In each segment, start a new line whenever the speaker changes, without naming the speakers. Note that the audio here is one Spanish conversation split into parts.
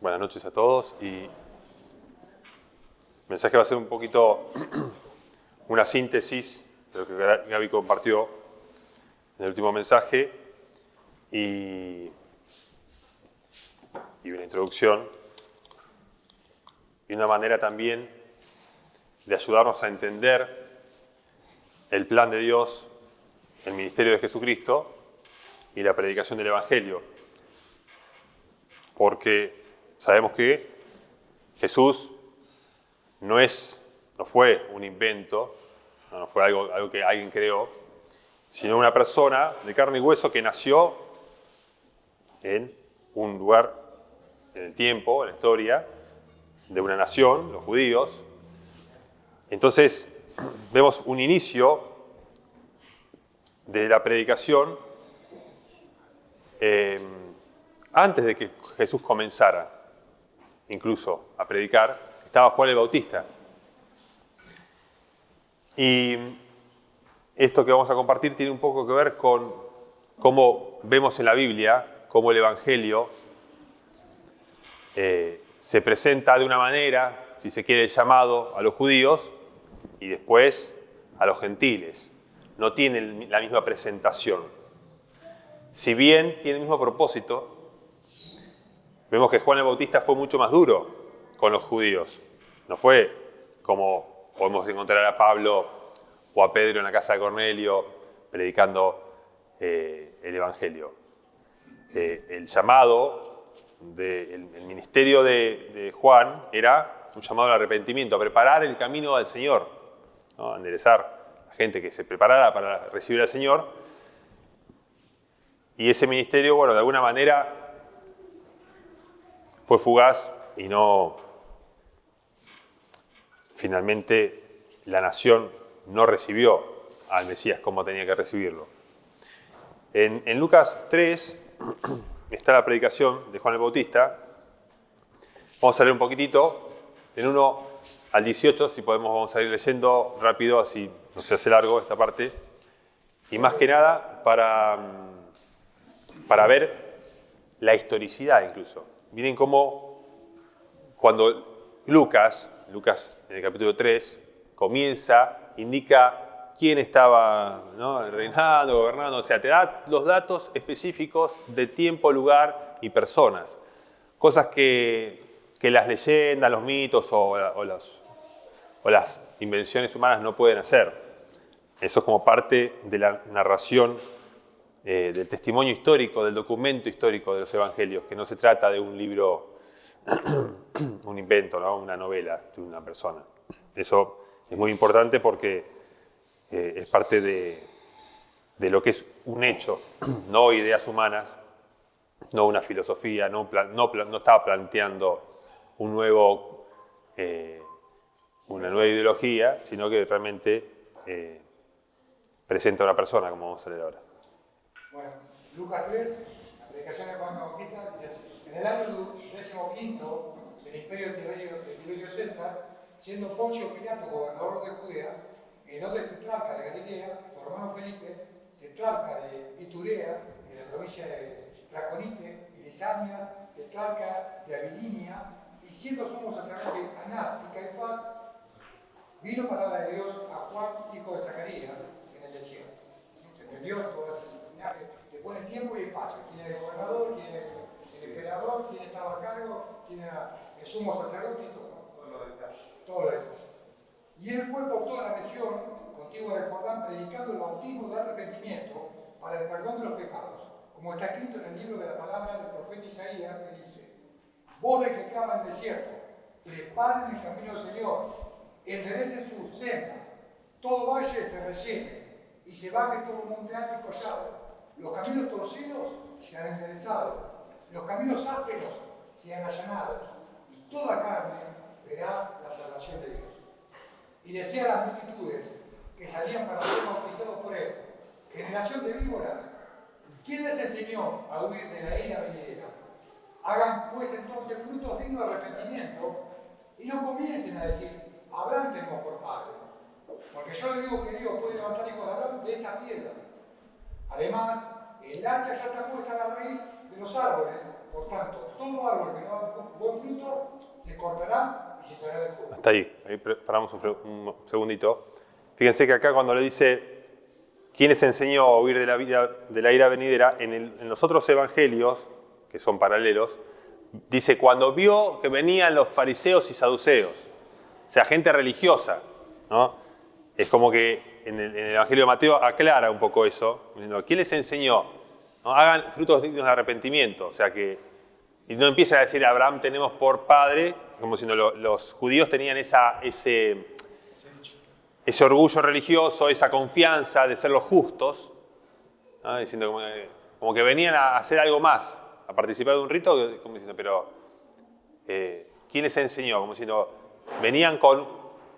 Buenas noches a todos y el mensaje va a ser un poquito una síntesis de lo que Gaby compartió en el último mensaje y una introducción y una manera también de ayudarnos a entender el plan de Dios, el ministerio de Jesucristo y la predicación del Evangelio. Porque sabemos que Jesús no fue un invento, no fue algo que alguien creó, sino una persona de carne y hueso que nació en un lugar, en el tiempo, en la historia, de una nación, los judíos. Entonces, vemos un inicio de la predicación antes de que Jesús comenzara incluso a predicar, estaba Juan el Bautista. Y esto que vamos a compartir tiene un poco que ver con cómo vemos en la Biblia, cómo el Evangelio se presenta de una manera, si se quiere, llamado a los judíos y después a los gentiles. No tiene la misma presentación. Si bien tiene el mismo propósito, vemos que Juan el Bautista fue mucho más duro con los judíos. No fue como podemos encontrar a Pablo o a Pedro en la casa de Cornelio predicando el Evangelio. El llamado, el ministerio de Juan era un llamado al arrepentimiento, a preparar el camino al Señor, ¿no? A enderezar a la gente que se preparara para recibir al Señor. Y ese ministerio, bueno, de alguna manera fue fugaz y finalmente la nación no recibió al Mesías como tenía que recibirlo. En Lucas 3 está la predicación de Juan el Bautista. Vamos a leer un poquitito, del 1 al 18, si podemos vamos a ir leyendo rápido, así no se hace largo esta parte. Y más que nada para ver la historicidad incluso. Miren cómo cuando Lucas en el capítulo 3 indica quién estaba, ¿no?, reinando, gobernando, o sea, te da los datos específicos de tiempo, lugar y personas. Cosas que las leyendas, los mitos o las invenciones humanas no pueden hacer. Eso es como parte de la narración del testimonio histórico, del documento histórico de los evangelios, que no se trata de un libro, un invento, ¿no?, una novela de una persona. Eso es muy importante porque es parte de lo que es un hecho, no ideas humanas, no una filosofía, no estaba planteando una nueva ideología, sino que realmente presenta a una persona, como vamos a leer ahora.
Bueno, Lucas 3, la predicación de Juan Bautista, dice así: en el año 15 del imperio de Tiberio César, siendo Poncio Pilato gobernador de Judea, Herodes tetrarca de Galilea, su hermano Felipe, tetrarca de Iturea, de la provincia de Traconite, y Lisanias, tetrarca de Abilinia, y siendo sumo sacerdote Anás y Caifás, vino palabra de Dios a Juan, hijo de Zacarías, en el desierto. ¿Entendió? Le pone tiempo y espacio. Tiene el gobernador, tiene el emperador, quién estaba a cargo, tiene el sumo sacerdote y todo. Todos los detalles. Y él fue por toda la región contigua de Jordán predicando el bautismo de arrepentimiento para el perdón de los pecados, como está escrito en el libro de la palabra del profeta Isaías, que dice: voz de que clama en el desierto, preparen el camino del Señor, enderecen sus sendas, todo valle se rellene y se baje todo monte alto y collado. Los caminos torcidos se han enderezado, los caminos ásperos se han allanado, y toda carne verá la salvación de Dios. Y decía a las multitudes que salían para ser bautizados por él: generación de víboras, ¿quién les enseñó a huir de la ira venidera? Hagan pues entonces frutos dignos de arrepentimiento y no comiencen a decir: Abraham tenemos por padre. Porque yo le digo que Dios puede levantar hijos de Abraham de estas piedras. Además, el hacha ya está puesta a la raíz de los árboles, Por tanto, todo árbol que no da buen fruto se cortará y se echará del fuego.
Hasta ahí paramos un segundito. Fíjense que acá cuando le dice, ¿quién les enseñó a huir de la ira venidera? En los otros evangelios, que son paralelos, dice, cuando vio que venían los fariseos y saduceos, o sea, gente religiosa, ¿no? Es como que en el evangelio de Mateo aclara un poco eso, diciendo, ¿quién les enseñó? ¿No? Hagan frutos dignos de arrepentimiento, o sea que y no empieza a decir Abraham tenemos por padre, como si los judíos tenían ese orgullo religioso, esa confianza de ser los justos, ¿no? Diciendo como que venían a hacer algo más, a participar de un rito, como diciendo, pero ¿quién les enseñó? Como diciendo, venían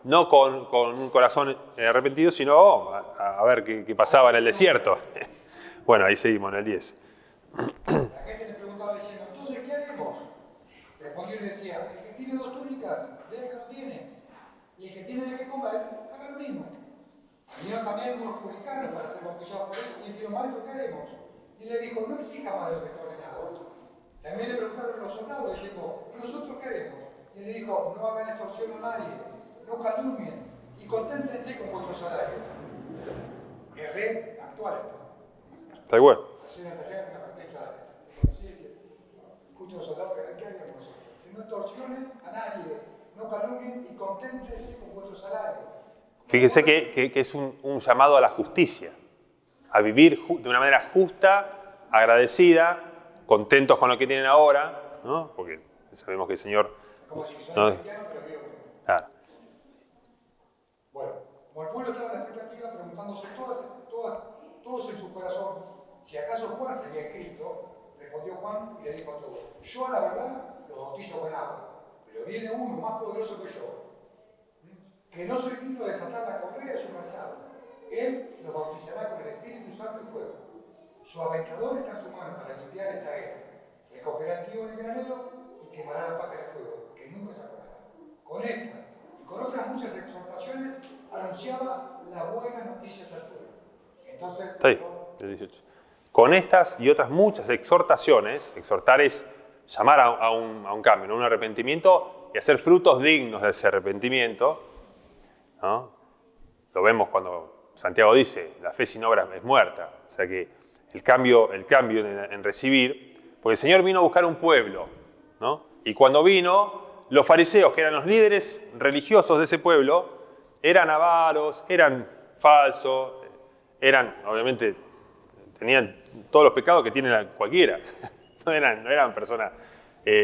no con un corazón arrepentido, sino a ver qué pasaba en el desierto. Bueno, ahí seguimos en el 10.
La gente le preguntaba diciendo, entonces, ¿qué haremos? Respondió y le decía, el que tiene 2 túnicas, deja que no tiene. Y el que tiene de qué comer, haga lo mismo. Vinieron también unos publicanos para ser bautizados por él y le dijeron, maestro, ¿qué haremos? Y le dijo, no exija más de lo que está ordenado. También le preguntaron a los soldados diciendo, ¿y nosotros qué haremos? Y le dijo, no hagan extorsión a nadie, no calumnien y conténtense con vuestro salario. Es re actual esto.
Está bueno.
Así en la protesta. Sí. Justo los soldados, ¿qué haríamos nosotros? Si no extorsionen a nadie, no calumnien y conténtense con vuestro salario.
Fíjese que es un llamado a la justicia, a vivir de una manera justa, agradecida, contentos con lo que tienen ahora, ¿no? Porque sabemos que el Señor...
Como si son cristianos, pero vivo.
Ah.
Bueno, como el pueblo estaba en la expectativa, preguntándose todos en su corazón, si acaso Juan sería el Cristo, respondió Juan y le dijo a todos, yo a la verdad los bautizo con agua, pero viene uno más poderoso que yo, que no soy digno de desatar la correa de su calzado. Él los bautizará con el Espíritu Santo y fuego. Su aventador está en su mano para limpiar esta era. Recogerá el trigo en el granero y quemará la paja de fuego, que nunca se apagará. Con estas y con otras muchas exhortaciones anunciaba las buenas noticias al pueblo. Entonces,
Está ahí, el 18. Con estas y otras muchas exhortaciones, exhortar es llamar a un cambio, ¿no? Un arrepentimiento y hacer frutos dignos de ese arrepentimiento, ¿no? Lo vemos cuando Santiago dice, la fe sin obras es muerta. O sea que el cambio en recibir, porque el Señor vino a buscar un pueblo, ¿no? Y cuando vino, los fariseos, que eran los líderes religiosos de ese pueblo, eran avaros, eran falsos, obviamente, tenían todos los pecados que tiene cualquiera. No eran personas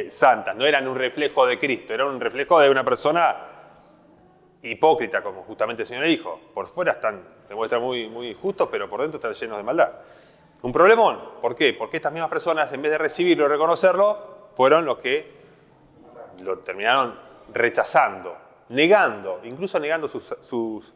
santas, no eran un reflejo de Cristo, eran un reflejo de una persona hipócrita, como justamente el Señor dijo. Por fuera se muestran muy, muy justos, pero por dentro están llenos de maldad. Un problemón. ¿Por qué? Porque estas mismas personas, en vez de recibirlo y reconocerlo, fueron los que lo terminaron rechazando, negando, incluso negando sus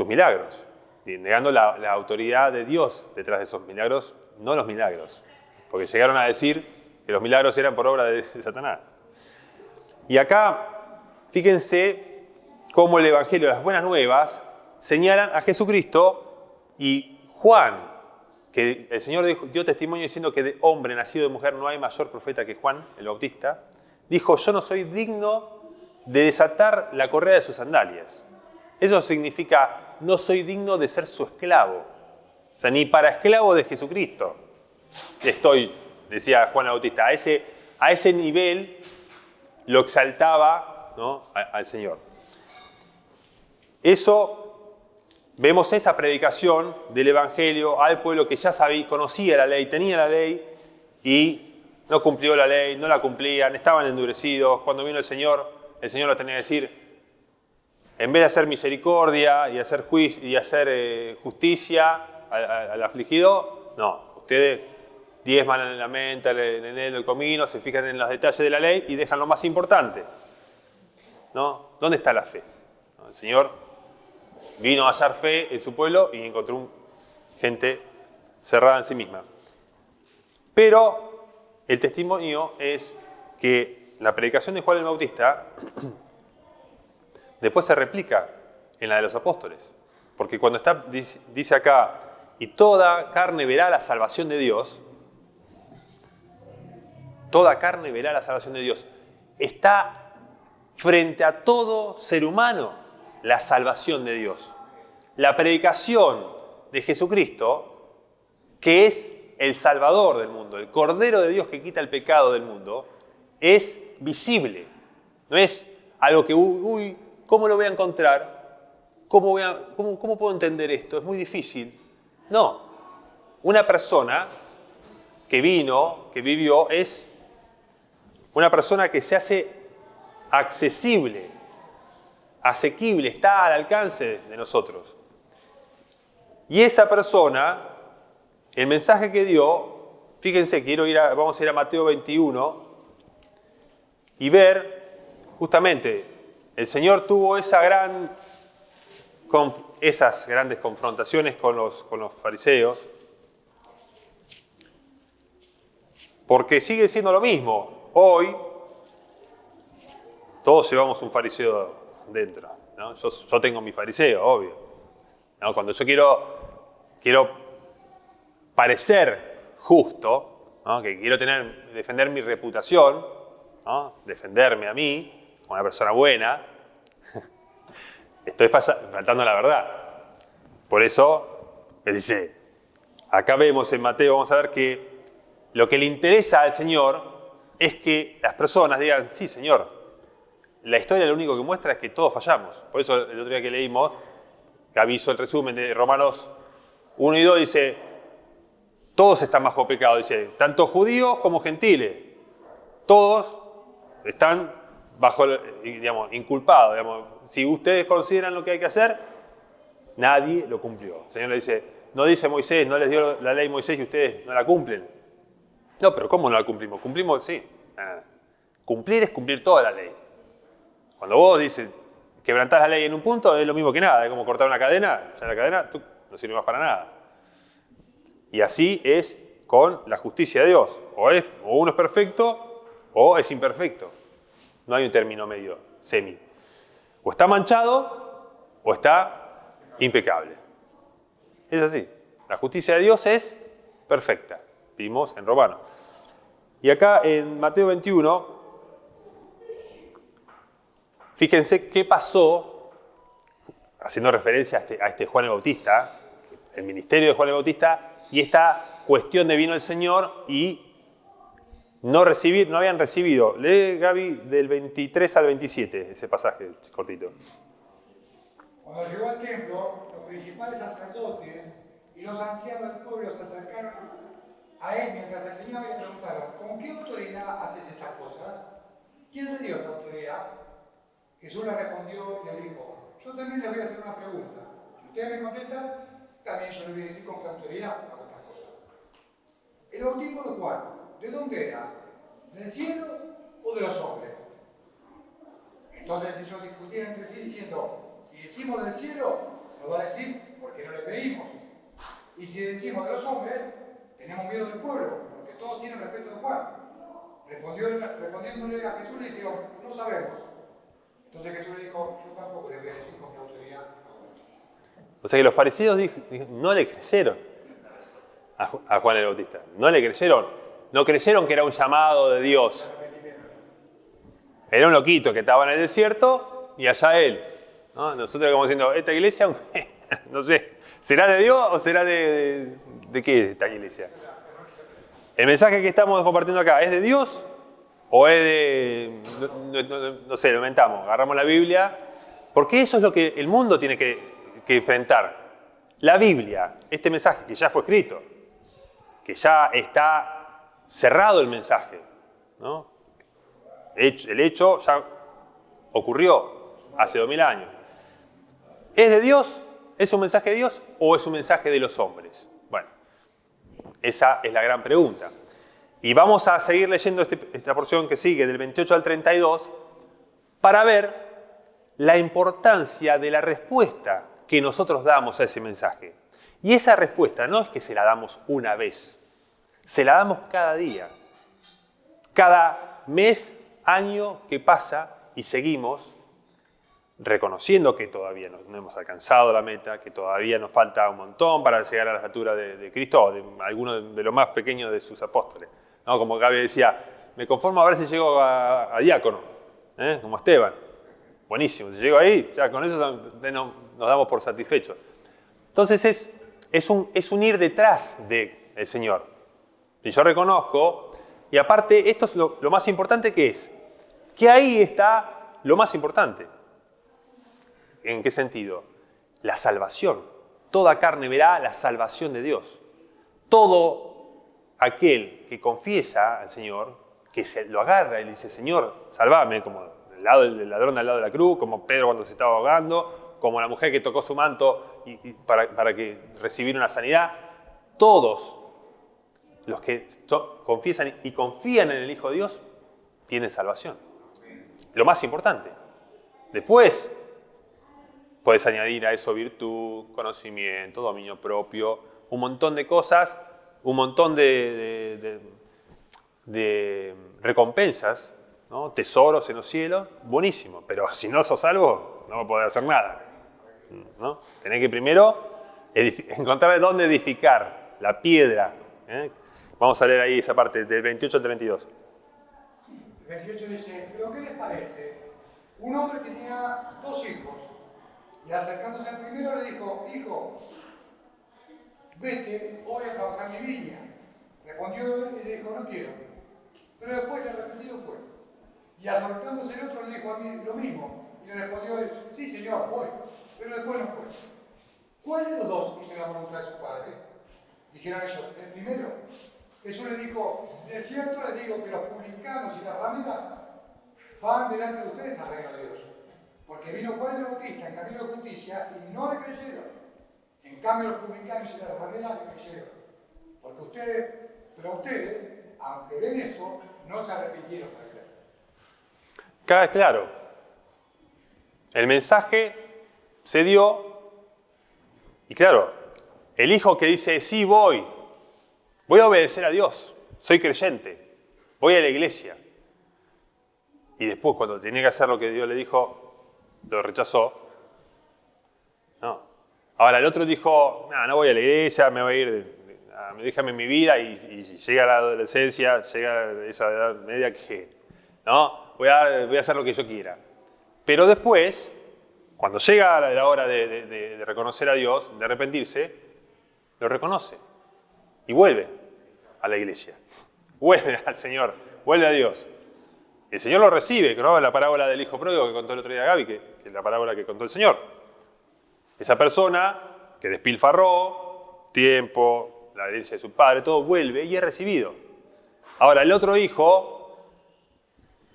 milagros, y negando la autoridad de Dios detrás de esos milagros, no los milagros, porque llegaron a decir que los milagros eran por obra de Satanás. Y acá, fíjense cómo el Evangelio, las buenas nuevas, señalan a Jesucristo y Juan, que el Señor dio testimonio diciendo que de hombre nacido de mujer no hay mayor profeta que Juan, el Bautista, dijo, yo no soy digno de desatar la correa de sus sandalias. Eso significa, no soy digno de ser su esclavo. O sea, ni para esclavo de Jesucristo estoy, decía Juan el Bautista. A ese nivel lo exaltaba, ¿no?, al Señor. Eso, vemos esa predicación del Evangelio al pueblo que ya conocía la ley, tenía la ley y no cumplió la ley, no la cumplían, estaban endurecidos. Cuando vino el Señor lo tenía que decir, en vez de hacer misericordia y hacer justicia al afligido, no, ustedes diezman en la menta, en el comino, se fijan en los detalles de la ley y dejan lo más importante, ¿no? ¿Dónde está la fe? El Señor vino a hallar fe en su pueblo y encontró gente cerrada en sí misma. Pero el testimonio es que la predicación de Juan el Bautista después se replica en la de los apóstoles. Porque cuando dice acá, y toda carne verá la salvación de Dios, toda carne verá la salvación de Dios. Está frente a todo ser humano la salvación de Dios. La predicación de Jesucristo, que es el Salvador del mundo, el Cordero de Dios que quita el pecado del mundo, es visible. No es algo que, uy, ¿cómo lo voy a encontrar? ¿Cómo puedo entender esto? Es muy difícil. No. Una persona que vino, que vivió, es una persona que se hace accesible, asequible, está al alcance de nosotros. Y esa persona, el mensaje que dio, fíjense, vamos a ir a Mateo 21 y ver, justamente, el Señor tuvo esas grandes confrontaciones con los fariseos, porque sigue siendo lo mismo. Hoy, todos llevamos un fariseo dentro, ¿no? Yo tengo mi fariseo, obvio, ¿no? Cuando yo quiero parecer justo, ¿no? Que quiero defender mi reputación, ¿no? Defenderme a mí como una persona buena, estoy faltando a la verdad. Por eso, él dice, acá vemos en Mateo, vamos a ver que lo que le interesa al Señor es que las personas digan, sí, Señor, la historia lo único que muestra es que todos fallamos. Por eso el otro día que leímos, Gaby hizo el resumen de Romanos 1 y 2, dice, todos están bajo pecado, dice, tanto judíos como gentiles, todos están bajo, digamos, inculpados. Digamos. Si ustedes consideran lo que hay que hacer, nadie lo cumplió. El Señor le dice, no dice Moisés, no les dio la ley Moisés y ustedes no la cumplen. No, pero ¿cómo no la cumplimos? Cumplimos, sí. Cumplir es cumplir toda la ley. Cuando vos dices, quebrantás la ley en un punto, es lo mismo que nada. Es como cortar una cadena, ya la cadena no sirve más para nada. Y así es con la justicia de Dios. O uno es perfecto o es imperfecto. No hay un término medio, semi. O está manchado o está impecable. Es así. La justicia de Dios es perfecta. Vimos en Romanos. Y acá en Mateo 21, fíjense qué pasó, haciendo referencia a este Juan el Bautista, el ministerio de Juan el Bautista, y esta cuestión de vino el Señor y no habían recibido. Lee, Gaby, del 23 al 27, ese pasaje cortito.
Cuando llegó al templo, los principales sacerdotes y los ancianos del pueblo se acercaron a él mientras el Señor le preguntaba, ¿con qué autoridad haces estas cosas? ¿Quién te dio esta autoridad? Jesús le respondió y le dijo, yo también les voy a hacer una pregunta. Si ustedes me contestan, también yo les voy a decir con qué autoridad hago estas cosas. El bautismo de Juan, ¿de dónde era? ¿Del cielo o de los hombres? Entonces ellos discutían entre sí diciendo, si decimos del cielo, nos va a decir porque no le creímos. Y si decimos de los hombres, tenemos miedo del pueblo, porque todos tienen respeto de Juan. Respondiéndole a Jesús le dijeron, no sabemos. Entonces Jesús le dijo, yo tampoco le voy a decir con qué autoridad.
O sea que los fariseos no le creyeron a Juan el Bautista. No le creyeron. No creyeron que era un llamado de Dios. Era un loquito que estaba en el desierto y allá él. ¿No? Nosotros como diciendo, esta iglesia, no sé, ¿será de Dios o será de qué es esta iglesia? El mensaje que estamos compartiendo acá, ¿es de Dios o es de, no sé, lo inventamos, agarramos la Biblia? Porque eso es lo que el mundo tiene que enfrentar. La Biblia, este mensaje que ya fue escrito, que ya está cerrado el mensaje, ¿no? El hecho ya ocurrió hace 2000 años. ¿Es de Dios? ¿Es un mensaje de Dios o es un mensaje de los hombres? Bueno, esa es la gran pregunta. Y vamos a seguir leyendo esta porción que sigue, del 28 al 32, para ver la importancia de la respuesta que nosotros damos a ese mensaje. Y esa respuesta no es que se la damos una vez, se la damos cada día, cada mes, año que pasa y seguimos reconociendo que todavía no hemos alcanzado la meta, que todavía nos falta un montón para llegar a la estatura de Cristo o de alguno de los más pequeños de sus apóstoles. ¿No? Como Gaby decía, me conformo a ver si llego a diácono, como Esteban. Buenísimo, si llego ahí, ya con eso nos damos por satisfechos. Entonces es un ir detrás del Señor. Y yo reconozco, y aparte esto es lo más importante que es, que ahí está lo más importante. ¿En qué sentido? La salvación. Toda carne verá la salvación de Dios. Todo aquel que confiesa al Señor, que se lo agarra y dice, Señor, salvame, como el ladrón al lado de la cruz, como Pedro cuando se estaba ahogando, como la mujer que tocó su manto para que recibiera una sanidad. Todos los que confiesan y confían en el Hijo de Dios tienen salvación. Lo más importante. Después puedes añadir a eso virtud, conocimiento, dominio propio, un montón de cosas, un montón de recompensas, ¿no? Tesoros en los cielos, buenísimo. Pero si no sos salvo, no podés hacer nada, ¿no? Tenés que primero encontrar dónde edificar la piedra. Vamos a leer ahí esa parte, del 28 al 32.
El 28 dice, pero ¿qué les parece? Un hombre tenía 2 hijos. Y acercándose al primero le dijo, hijo, vete hoy a trabajar mi viña. Respondió él y le dijo, no quiero. Pero después arrepentido fue. Y acercándose el otro le dijo a mí lo mismo. Y le respondió él, sí señor, voy. Pero después no fue. ¿Cuál de los dos hizo la voluntad de su padre? Dijeron ellos, el primero. Jesús le dijo, de cierto les digo que los publicanos y las rameras van delante de ustedes al reino de Dios. Porque vino Juan el Bautista en camino de justicia y no le creyeron. En cambio los publicanos y las rameras le creyeron. Pero ustedes, aunque ven esto, no se arrepintieron para creer.
Queda claro. El mensaje se dio y claro, el hijo que dice, sí voy a obedecer a Dios, soy creyente, voy a la iglesia. Y después cuando tenía que hacer lo que Dios le dijo, lo rechazó. No. Ahora el otro dijo, no voy a la iglesia, me voy a ir, déjame mi vida y llega la adolescencia, llega esa edad media que, no, voy a hacer lo que yo quiera. Pero después, cuando llega la hora de reconocer a Dios, de arrepentirse, lo reconoce y vuelve a la iglesia, vuelve al Señor, vuelve a Dios. El Señor lo recibe, ¿no? La parábola del hijo pródigo que contó el otro día Gaby, que es la parábola que contó el Señor. Esa persona que despilfarró tiempo, la herencia de su padre, todo, vuelve y es recibido. Ahora, el otro hijo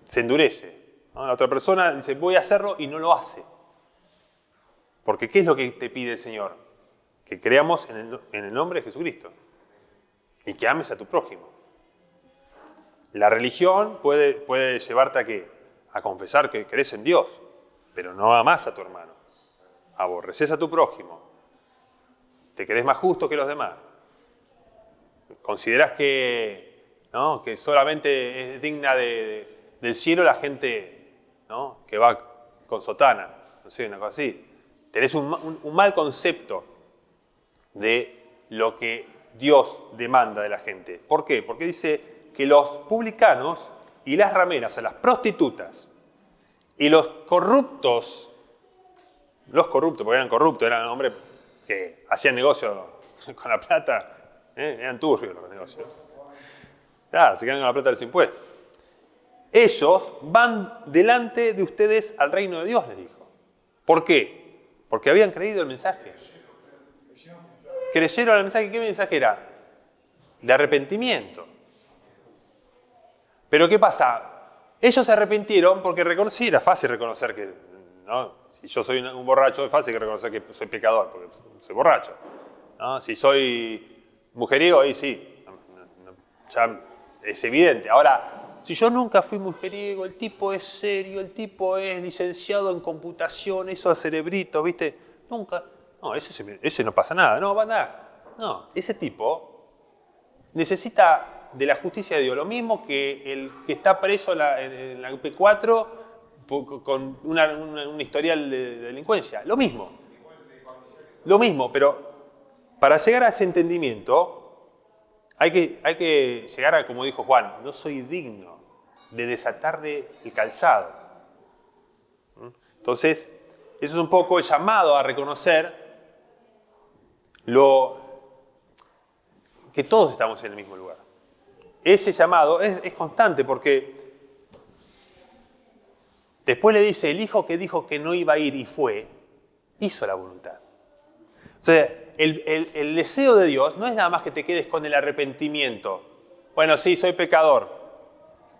se endurece, ¿no? La otra persona dice, voy a hacerlo y no lo hace. Porque ¿qué es lo que te pide el Señor? Que creamos en el nombre de Jesucristo y que ames a tu prójimo. La religión puede llevarte a ¿qué? A confesar que crees en Dios, pero no amás a tu hermano. Aborreces a tu prójimo. Te crees más justo que los demás. Consideras que solamente es digna del cielo la gente, ¿no? Que va con sotana, no sé, una cosa así. Tenés un mal concepto de lo que Dios demanda de la gente. ¿Por qué? Porque dice que los publicanos y las rameras, o sea, las prostitutas y los corruptos, porque eran corruptos, eran hombres que hacían negocio con la plata, eran turbios los negocios. Claro, se quedan con la plata de los impuestos. Ellos van delante de ustedes al reino de Dios, les dijo. ¿Por qué? Porque habían creído el mensaje. Creyeron al mensaje. ¿Qué mensaje era? De arrepentimiento. Pero ¿qué pasa? Ellos se arrepintieron porque sí, era fácil reconocer que, ¿no? Si yo soy un borracho, es fácil reconocer que soy pecador, porque soy borracho, ¿no? Si soy mujeriego, ahí sí, ya es evidente. Ahora, si yo nunca fui mujeriego, el tipo es serio, el tipo es licenciado en computación, hizo cerebrito, ¿viste? Nunca. No, ese no pasa nada, no, va a andar. No, ese tipo necesita de la justicia de Dios, lo mismo que el que está preso en la P4 con un historial de delincuencia. Lo mismo, pero para llegar a ese entendimiento hay que llegar a, como dijo Juan, no soy digno de desatarle el calzado. Entonces, eso es un poco el llamado a reconocer que todos estamos en el mismo lugar. Ese llamado es constante porque después le dice, el hijo que dijo que no iba a ir y fue, hizo la voluntad. O sea, el deseo de Dios no es nada más que te quedes con el arrepentimiento. Bueno, sí, soy pecador.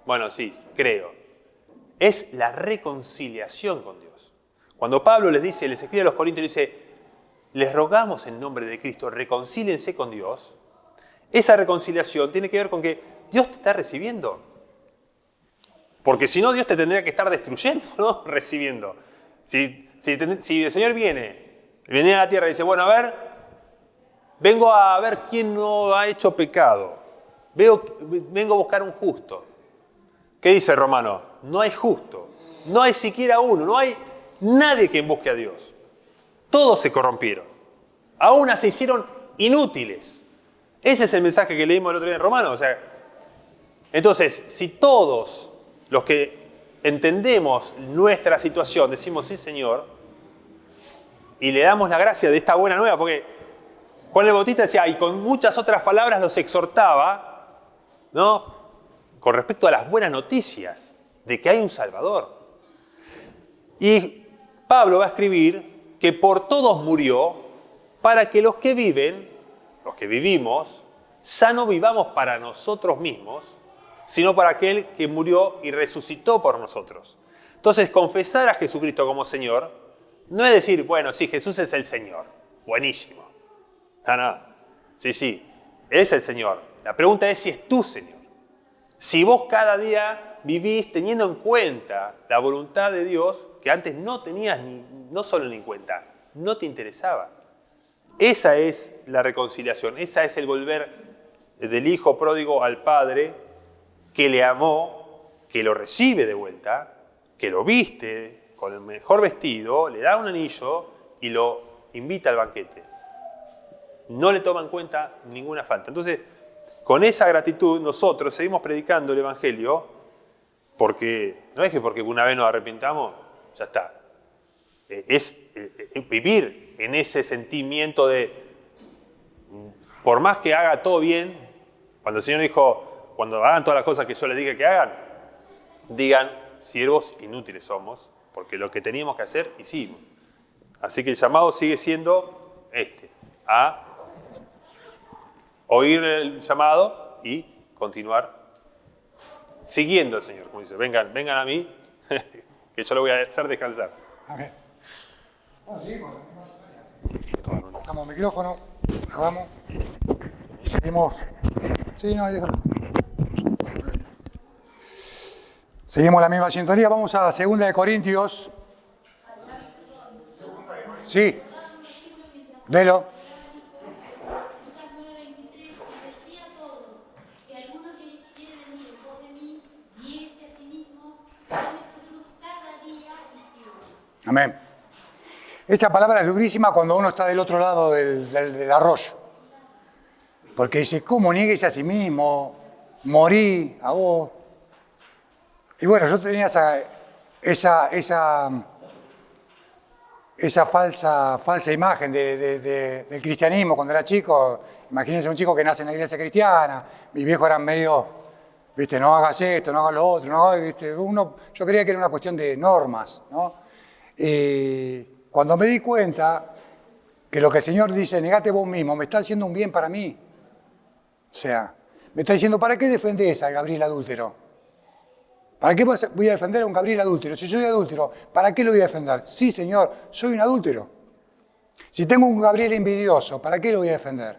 Bueno, sí, creo. Es la reconciliación con Dios. Cuando Pablo les escribe a los Corintios, dice, les rogamos en nombre de Cristo, reconcíliense con Dios. Esa reconciliación tiene que ver con que Dios te está recibiendo. Porque si no, Dios te tendría que estar destruyendo, ¿no? Recibiendo. Si el Señor viene a la tierra y dice, bueno, a ver, vengo a ver quién no ha hecho pecado. Vengo a buscar un justo. ¿Qué dice Romano? No hay justo. No hay siquiera uno. No hay nadie que busque a Dios. Todos se corrompieron. Aún se hicieron inútiles. Ese es el mensaje que leímos el otro día en Romano. O sea, entonces, si todos los que entendemos nuestra situación decimos sí, Señor, y le damos la gracia de esta buena nueva, porque Juan el Bautista decía, y con muchas otras palabras los exhortaba, ¿no? Con respecto a las buenas noticias de que hay un Salvador. Y Pablo va a escribir que por todos murió para que los que viven, los que vivimos, ya no vivamos para nosotros mismos, sino para aquel que murió y resucitó por nosotros. Entonces, confesar a Jesucristo como Señor no es decir, bueno, sí, Jesús es el Señor, buenísimo. No, sí, es el Señor. La pregunta es si es tu Señor. Si vos cada día vivís teniendo en cuenta la voluntad de Dios, que antes no tenías no solo ni en cuenta, no te interesaba. Esa es la reconciliación, esa es el volver del hijo pródigo al padre que le amó, que lo recibe de vuelta, que lo viste con el mejor vestido, le da un anillo y lo invita al banquete. No le toma en cuenta ninguna falta. Entonces, con esa gratitud nosotros seguimos predicando el Evangelio porque, no es que porque una vez nos arrepintamos, ya está. Es vivir en ese sentimiento de, por más que haga todo bien, cuando el Señor dijo, cuando hagan todas las cosas que yo les diga que hagan, digan, siervos inútiles somos, porque lo que teníamos que hacer, hicimos. Así que el llamado sigue siendo a oír el llamado y continuar siguiendo al Señor. Como dice, vengan a mí, que yo lo voy a hacer descansar.
Amén. Bueno, seguimos. Pasamos el micrófono, grabamos y seguimos. Sí, no, déjalo. Seguimos la misma sintonía. Vamos a 2 de Corintios. Sí. Velo. Amén. Esa palabra es durísima cuando uno está del otro lado del arroyo. Porque dice, ¿cómo niegues a sí mismo? Morí a vos. Y bueno, yo tenía esa falsa imagen del cristianismo cuando era chico. Imagínense un chico que nace en la iglesia cristiana. Mis viejos eran medio, viste, no hagas esto, no hagas lo otro. No, ¿viste? Yo creía que era una cuestión de normas, ¿no? Cuando me di cuenta que lo que el Señor dice, negate vos mismo, me está haciendo un bien para mí. O sea, me está diciendo, ¿para qué defendés al Gabriel adúltero? ¿Para qué voy a defender a un Gabriel adúltero? Si yo soy adúltero, ¿para qué lo voy a defender? Sí, Señor, soy un adúltero. Si tengo un Gabriel envidioso, ¿para qué lo voy a defender?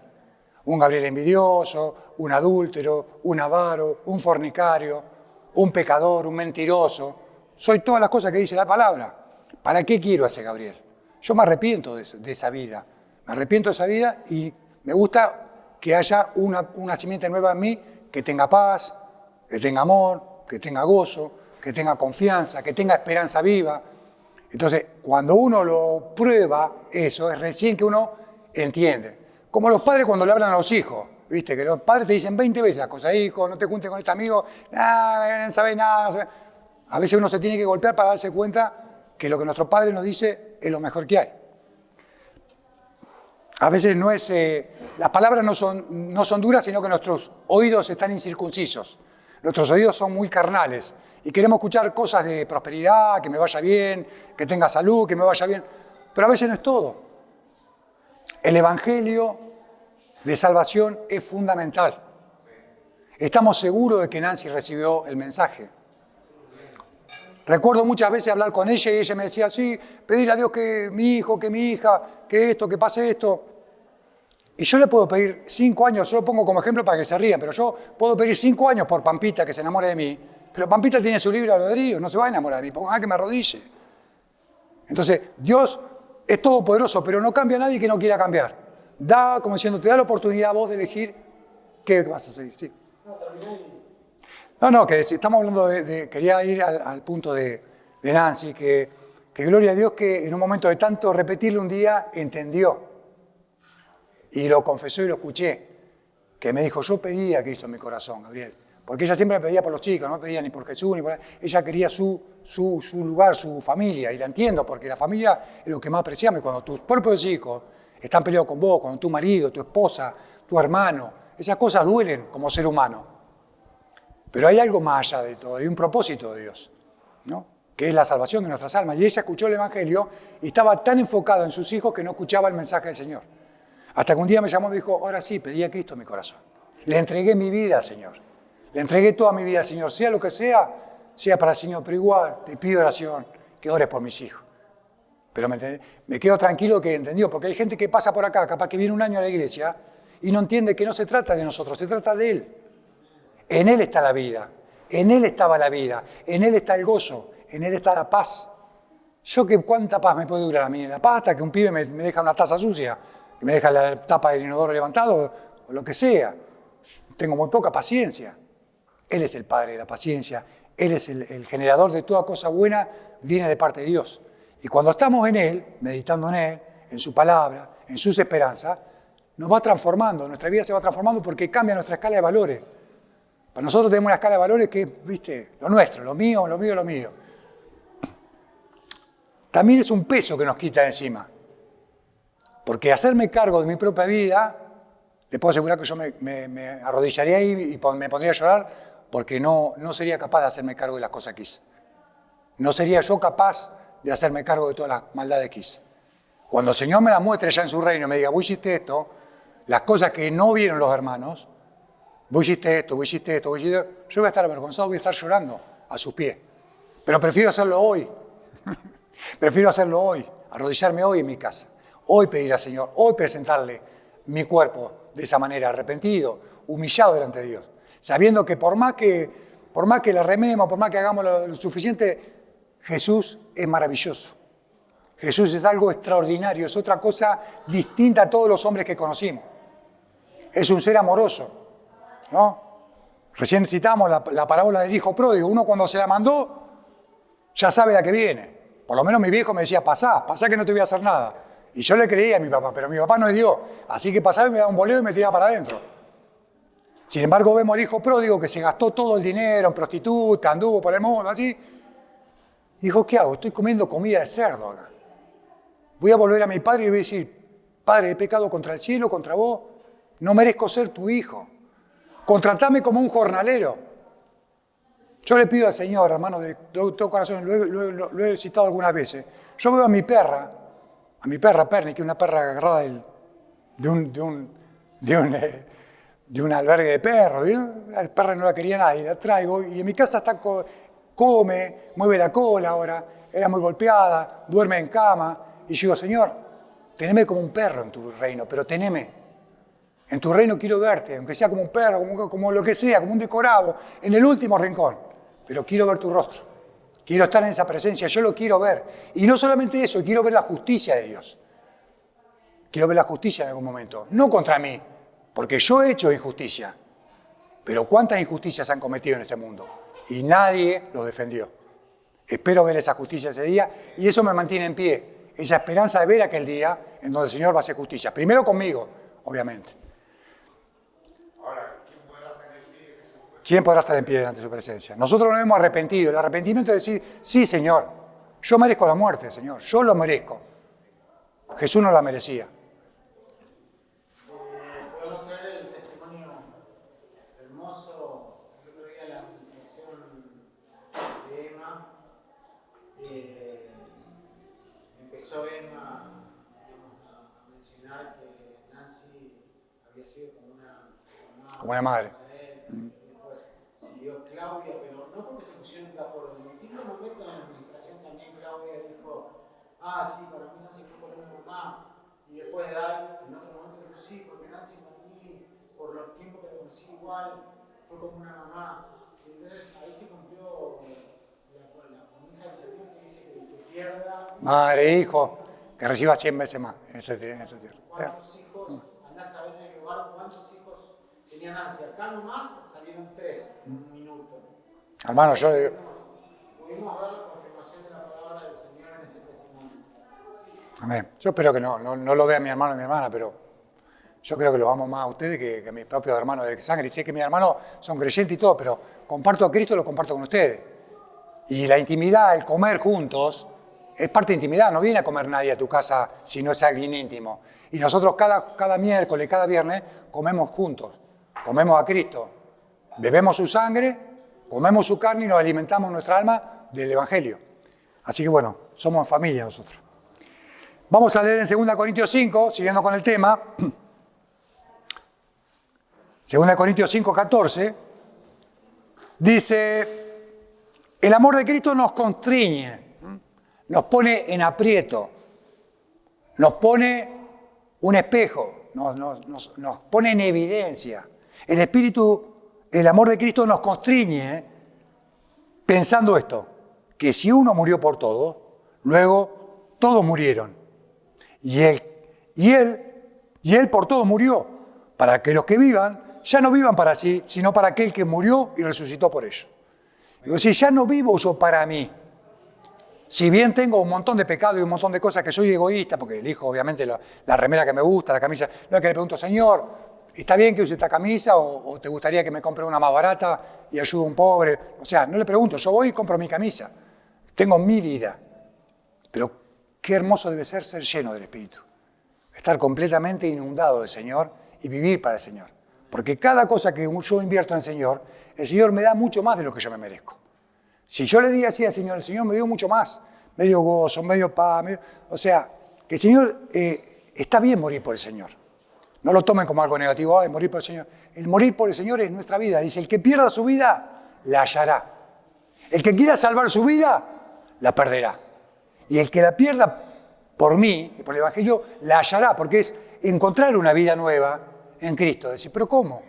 Un Gabriel envidioso, un adúltero, un avaro, un fornicario, un pecador, un mentiroso. Soy todas las cosas que dice la palabra. ¿Para qué quiero a ese Gabriel? Yo me arrepiento de esa vida. Me arrepiento de esa vida y me gusta que haya una simiente nueva en mí que tenga paz, que tenga amor, que tenga gozo, que tenga confianza, que tenga esperanza viva. Entonces, cuando uno lo prueba, eso es recién que uno entiende. Como los padres cuando le hablan a los hijos, Viste, que los padres te dicen 20 veces las cosas, hijo, no te juntes con este amigo, no sabes nada. No sabes. A veces uno se tiene que golpear para darse cuenta que lo que nuestro padre nos dice es lo mejor que hay. A veces no es, las palabras no son duras, sino que nuestros oídos están incircuncisos. Nuestros oídos son muy carnales y queremos escuchar cosas de prosperidad, que me vaya bien, que tenga salud, que me vaya bien. Pero a veces no es todo. El evangelio de salvación es fundamental. Estamos seguros de que Nancy recibió el mensaje. Recuerdo muchas veces hablar con ella y ella me decía, sí, pedirle a Dios que mi hijo, que mi hija, que esto, que pase esto. Y yo le puedo pedir 5 años, yo lo pongo como ejemplo para que se rían, pero yo puedo pedir 5 años por Pampita que se enamore de mí, pero Pampita tiene su libre albedrío, no se va a enamorar de mí, ponga que me arrodille. Entonces, Dios es todopoderoso, pero no cambia a nadie que no quiera cambiar. Da, como diciendo, te da la oportunidad a vos de elegir qué vas a seguir. Sí. No, que estamos hablando quería ir al punto de Nancy, que gloria a Dios que en un momento de tanto repetirle un día, entendió. Y lo confesó y lo escuché, que me dijo, yo pedí a Cristo en mi corazón, Gabriel. Porque ella siempre me pedía por los chicos, no me pedía ni por Jesús, ni por... Ella quería su lugar, su familia, y la entiendo, porque la familia es lo que más apreciamos. Y cuando tus propios hijos están peleados con vos, cuando tu marido, tu esposa, tu hermano, esas cosas duelen como ser humano. Pero hay algo más allá de todo, hay un propósito de Dios, ¿no? Que es la salvación de nuestras almas. Y ella escuchó el Evangelio y estaba tan enfocada en sus hijos que no escuchaba el mensaje del Señor. Hasta que un día me llamó y me dijo, ahora sí, pedí a Cristo en mi corazón. Le entregué mi vida al Señor. Le entregué toda mi vida al Señor. Sea lo que sea para el Señor. Pero igual te pido oración, que ores por mis hijos. Pero me quedo tranquilo que entendió, porque hay gente que pasa por acá, capaz que viene un año a la iglesia y no entiende que no se trata de nosotros, se trata de Él. En Él está la vida, en Él estaba la vida, en Él está el gozo, en Él está la paz. ¿Cuánta paz me puede durar a mí? La paz hasta que un pibe me deja una taza sucia, que me deja la tapa del inodoro levantado, o lo que sea. Tengo muy poca paciencia. Él es el Padre de la paciencia, Él es el generador de toda cosa buena, viene de parte de Dios. Y cuando estamos en Él, meditando en Él, en su palabra, en sus esperanzas, nos va transformando, nuestra vida se va transformando porque cambia nuestra escala de valores. Para nosotros tenemos una escala de valores que es, viste, lo nuestro, lo mío, lo mío, lo mío. También es un peso que nos quita de encima. Porque hacerme cargo de mi propia vida, les puedo asegurar que yo me arrodillaría ahí y me pondría a llorar porque no sería capaz de hacerme cargo de las cosas que hice. No sería yo capaz de hacerme cargo de todas las maldades que hice. Cuando el Señor me las muestre ya en su reino y me diga, vos hiciste esto, las cosas que no vieron los hermanos, vos hiciste esto, vos hiciste esto, vos hiciste esto, yo voy a estar avergonzado, voy a estar llorando a sus pies. Pero prefiero hacerlo hoy. Prefiero hacerlo hoy, arrodillarme hoy en mi casa. Hoy pedir al Señor, hoy presentarle mi cuerpo de esa manera, arrepentido, humillado delante de Dios. Sabiendo que por más que la rememos, por más que hagamos lo suficiente, Jesús es maravilloso. Jesús es algo extraordinario, es otra cosa distinta a todos los hombres que conocimos. Es un ser amoroso, ¿no? Recién citamos la parábola del hijo pródigo. Uno cuando se la mandó, ya sabe la que viene. Por lo menos mi viejo me decía, pasá que no te voy a hacer nada. Y yo le creía a mi papá, pero mi papá no es Dios. Así que pasaba y me daba un boleo y me tiraba para adentro. Sin embargo, vemos al hijo pródigo que se gastó todo el dinero en prostituta, anduvo por el mundo, así. Dijo, ¿qué hago? Estoy comiendo comida de cerdo acá. Voy a volver a mi padre y le voy a decir, Padre, he pecado contra el cielo, contra vos. No merezco ser tu hijo. Contratame como un jornalero. Yo le pido al Señor, hermano, de todo corazón, lo he citado algunas veces. Yo veo a mi perra Perni, que es una perra agarrada de un albergue de perros. La perra no la quería nadie, la traigo y en mi casa come, mueve la cola ahora, era muy golpeada, duerme en cama. Y yo digo, Señor, teneme como un perro en tu reino, pero teneme. En tu reino quiero verte, aunque sea como un perro, como lo que sea, como un decorado, en el último rincón. Pero quiero ver tu rostro. Quiero estar en esa presencia, yo lo quiero ver. Y no solamente eso, quiero ver la justicia de Dios. Quiero ver la justicia en algún momento. No contra mí, porque yo he hecho injusticia. Pero ¿cuántas injusticias han cometido en este mundo? Y nadie los defendió. Espero ver esa justicia ese día y eso me mantiene en pie. Esa esperanza de ver aquel día en donde el Señor va a hacer justicia. Primero conmigo, obviamente. ¿quién podrá estar en pie delante de su presencia? Nosotros nos hemos arrepentido. El arrepentimiento es decir, sí, Señor, yo merezco la muerte, Señor, yo lo merezco. Jesús no la merecía.
Podemos traer el testimonio hermoso, el otro día la administración de Emma. Empezó Emma a mencionar que Nancy había sido como una
madre.
Para él, y después siguió Claudia, pero no porque se pusieron de acuerdo. En distintos momentos de la administración también Claudia dijo, ah, sí, para mí Nancy fue por una mamá. Y después de ahí, en otro momento dijo, sí, porque Nancy para mí, por los tiempos que la conocí igual, fue como una mamá. Y entonces ahí se cumplió la promesa del Señor que dice que pierda.
Madre e hijo, que reciba 100 veces más en esta tierra.
¿Cuántos hijos? Andás a ver en el lugar cuántos hijos tenía Nancy. Acá nomás salieron 3 en un minuto.
Hermano, yo...
Pudimos ver la confirmación de la palabra del Señor en ese testimonio.
Amén. Yo espero que no lo vea mi hermano y mi hermana, pero yo creo que los amo más a ustedes que a mis propios hermanos de sangre. Y sé que mis hermanos son creyentes y todo, pero comparto a Cristo, lo comparto con ustedes. Y la intimidad, el comer juntos, es parte de intimidad. No viene a comer nadie a tu casa si no es alguien íntimo. Y nosotros cada miércoles, cada viernes, comemos juntos. Comemos a Cristo. Bebemos su sangre, comemos su carne y nos alimentamos nuestra alma del Evangelio. Así que bueno, somos familia nosotros. Vamos a leer en 2 Corintios 5, siguiendo con el tema. 2 Corintios 5, 14. Dice, el amor de Cristo nos constriñe, nos pone en aprieto, nos pone un espejo, nos pone en evidencia. El amor de Cristo nos constriñe pensando esto, que si uno murió por todos, luego todos murieron. Y él por todos murió, para que los que vivan ya no vivan para sí, sino para aquel que murió y resucitó por ellos. Digo, si ya no vivo yo para mí, si bien tengo un montón de pecados y un montón de cosas que soy egoísta, porque elijo obviamente la remera que me gusta, la camisa, no es que le pregunto, Señor, ¿está bien que use esta camisa o te gustaría que me compre una más barata y ayude a un pobre? O sea, no le pregunto, yo voy y compro mi camisa, tengo mi vida, pero qué hermoso debe ser lleno del Espíritu, estar completamente inundado del Señor y vivir para el Señor. Porque cada cosa que yo invierto en el Señor me da mucho más de lo que yo me merezco. Si yo le di así al Señor, el Señor me dio mucho más, medio gozo, medio paz, o sea, que el Señor, está bien morir por el Señor. No lo tomen como algo negativo, ay, morir por el Señor. El morir por el Señor es nuestra vida. Dice, el que pierda su vida, la hallará. El que quiera salvar su vida, la perderá. Y el que la pierda por mí, y por el Evangelio, la hallará, porque es encontrar una vida nueva en Cristo. Decir, ¿pero cómo?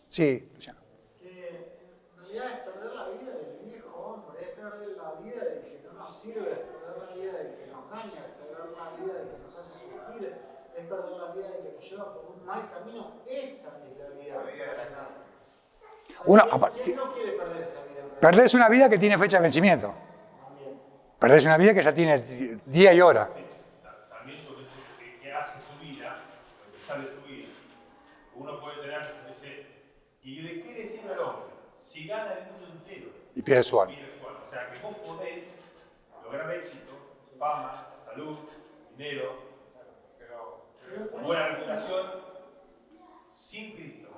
Sí, Luciano.
En realidad es perder la vida del viejo hombre, es perder la vida del que no nos sirve, es perder la vida del que nos daña, es perder la vida del que nos hace sufrir, es perder la vida del que nos lleva por un mal camino. Esa es la vida eterna. ¿Quién no quiere perder esa vida?
Perdés una vida que tiene fecha de vencimiento.
También.
Perdés una vida que ya tiene día y hora.
También porque que hace su vida, porque sale su vida, uno puede tener ese... ¿Y de qué le sirve al hombre? Si gana el mundo entero.
Y pierde su alma.
O sea, que vos podés lograr éxito, fama, salud, dinero, buena reputación, sin Cristo,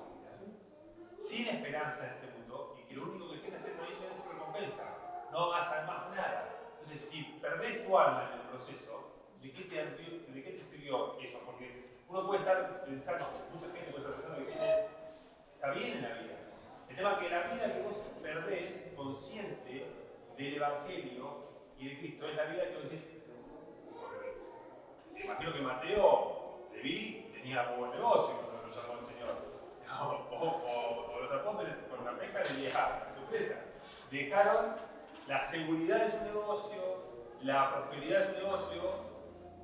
sin esperanza en este mundo, y que lo único que tienes es morir en tu recompensa. No vas a más nada. Entonces, si perdés tu alma en el proceso, ¿de qué te sirvió eso? Porque uno puede estar pensando, mucha gente puede estar pensando que está bien en la vida. El tema es que la vida que vos perdés, consciente del Evangelio y de Cristo, es la vida que vos decís. Me imagino que Mateo, Leví, tenía muy buen negocio cuando lo llamó el Señor. O los apóstoles con la pesca le dejaron, sorpresa. Dejaron la seguridad de su negocio, la prosperidad de su negocio,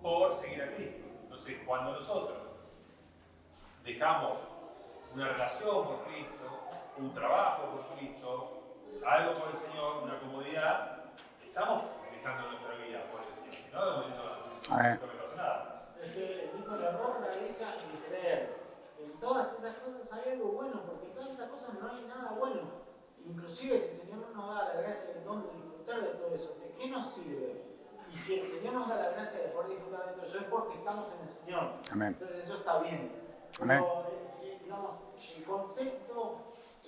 por seguir a Cristo. Entonces, cuando nosotros dejamos una relación por Cristo, un trabajo por Cristo, algo por el Señor, una comodidad, estamos dejando nuestra vida por el Señor. Si no, estamos diciendo, no me pasa nada.
Es que el mismo error radica en creer. En todas esas cosas hay algo bueno, porque en todas esas cosas no hay nada bueno. eso, ¿de qué nos sirve? Y si el Señor nos da la gracia de poder disfrutar de todo eso, es porque estamos en el Señor.
Amén.
Entonces eso está bien.
Amén.
Pero, digamos, el concepto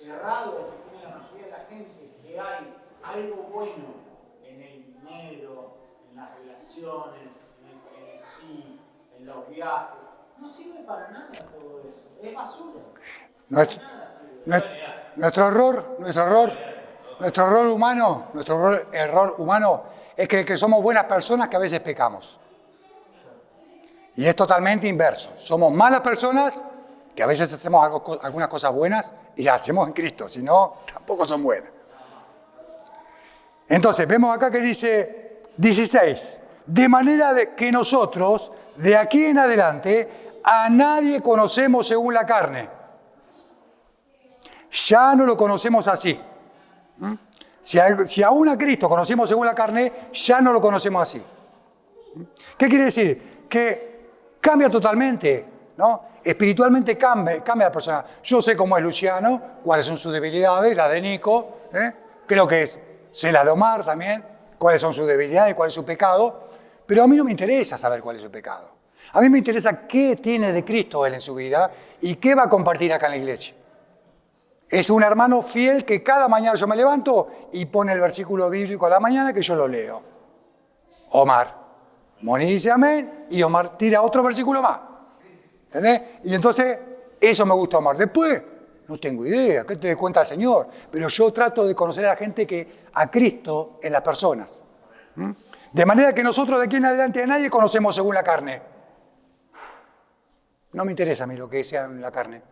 errado que tiene la mayoría de la gente, que hay algo bueno en el dinero, en las relaciones, en el frenesí, en los viajes, no sirve para nada todo eso. Es basura.
Nuestro,
Para nada sirve.
nuestro error humano es creer que somos buenas personas que a veces pecamos. Y es totalmente inverso. Somos malas personas que a veces hacemos algunas cosas buenas y las hacemos en Cristo, si no, tampoco son buenas. Entonces, vemos acá que dice 16, de manera de que nosotros, de aquí en adelante, a nadie conocemos según la carne. Ya no lo conocemos así. Si aún a Cristo conocimos según la carne, ya no lo conocemos así. ¿Qué quiere decir? Que cambia totalmente, ¿no? Espiritualmente cambia la persona. Yo sé cómo es Luciano, cuáles son sus debilidades, la de Nico, creo que sé la de Omar también, cuáles son sus debilidades, cuál es su pecado, pero a mí no me interesa saber cuál es su pecado. A mí me interesa qué tiene de Cristo él en su vida y qué va a compartir acá en la iglesia. Es un hermano fiel que cada mañana yo me levanto y pone el versículo bíblico a la mañana que yo lo leo. Omar. Moni dice amén y Omar tira otro versículo más. ¿Entendés? Y entonces eso me gusta Omar. Después, no tengo idea, ¿qué te dé cuenta el Señor? Pero yo trato de conocer a la gente a Cristo en las personas. De manera que nosotros de aquí en adelante a nadie conocemos según la carne. No me interesa a mí lo que sea en la carne.